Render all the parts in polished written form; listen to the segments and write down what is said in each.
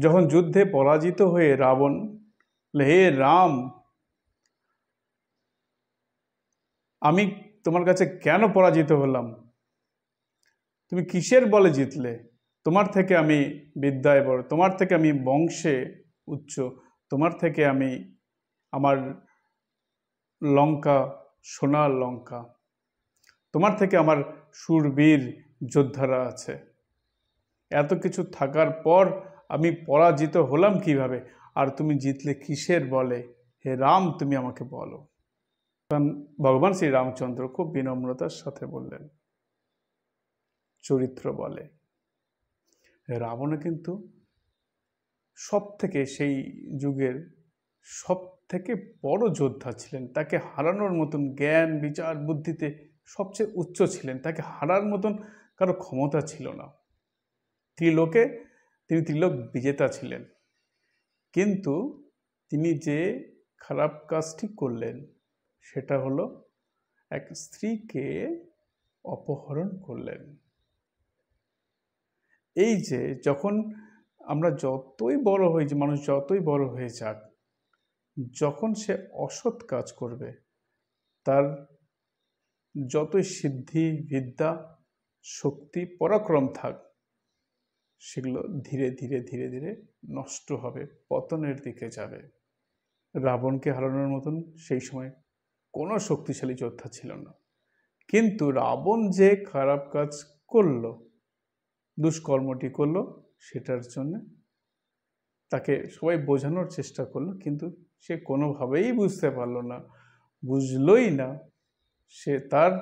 যখন যুদ্ধে পরাজিত হয়ে রাবণ, হে রাম, আমি তোমার কাছে কেন পরাজিত হলাম? তুমি কিসের বলে জিতলে? তোমার থেকে আমি বিদ্যায় বড়, তোমার থেকে আমি বংশে উচ্চ, তোমার থেকে আমি আমার লঙ্কা সোনার লঙ্কা, তোমার থেকে আমার শূরবীর যোদ্ধারা আছে। এত কিছু থাকার পর আমি পরাজিত হলাম কিভাবে? আর তুমি জিতলে কিসের বলে? হে রাম, তুমি আমাকে বলো। ভগবান শ্রী রামচন্দ্র খুব বিনম্রতার সাথে বললেন, চরিত্র বলে। রাবণ কিন্তু সব থেকে সেই যুগের সব থেকে বড় যোদ্ধা ছিলেন। তাকে হারানোর মতন জ্ঞান বিচার বুদ্ধিতে সবচেয়ে উচ্চ ছিলেন। তাকে হারার মতন কারো ক্ষমতা ছিল না। তিনি ত্রিলোক বিজেতা ছিলেন। কিন্তু তিনি যে খারাপ কাজটি করলেন সেটা হলো এক স্ত্রীকে অপহরণ করলেন। এই যে যখন আমরা যতই বড় হই, যে মানুষ যতই বড় হয়ে যাক, যখন সে অসৎ কাজ করবে, তার যতই সিদ্ধি বিদ্যা শক্তি পরাক্রম থাক, সেগুলো ধীরে ধীরে ধীরে ধীরে নষ্ট হবে, পতনের দিকে যাবে। রাবণকে হারানোর মতন সেই সময় কোনো শক্তিশালী যোদ্ধা ছিল না। কিন্তু রাবণ যে খারাপ কাজ করলো, দুষ্কর্মটি করলো, সেটার জন্য তাকে সবাই বোঝানোর চেষ্টা করলো, কিন্তু সে কোনোভাবেই বুঝতে পারলো না, বুঝলই না। সে তার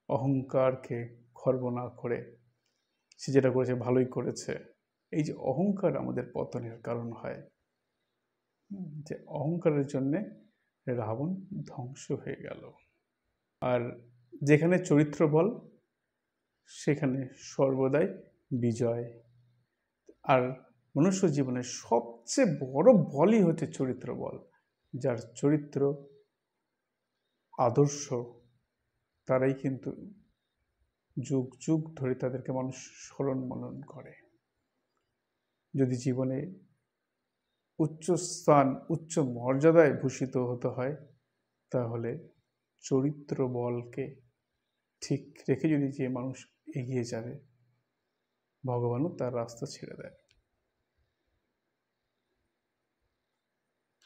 অহংকারকে খর্ব না করে সে যেটা করেছে ভালোই করেছে। এই যে অহংকার আমাদের পতনের কারণ হয়, যে অহংকারের জন্যে রাবণ ধ্বংস হয়ে গেল। আর যেখানে চরিত্র বল, সেখানে সর্বদাই বিজয়। আর মনুষ্য জীবনের সবচেয়ে বড় বলই হচ্ছে চরিত্র বল। যার চরিত্র আদর্শ, তারাই কিন্তু যুগ যুগ ধরে তাদেরকে মানুষ স্মরণ মনন করে। যদি জীবনে উচ্চ স্থান উচ্চ মর্যাদায় ভূষিত হতে হয়, তাহলে চরিত্র বলকে ঠিক রেখে যদি যে মানুষ এগিয়ে যাবে, ভগবানও তার রাস্তা ছেড়ে দেয়।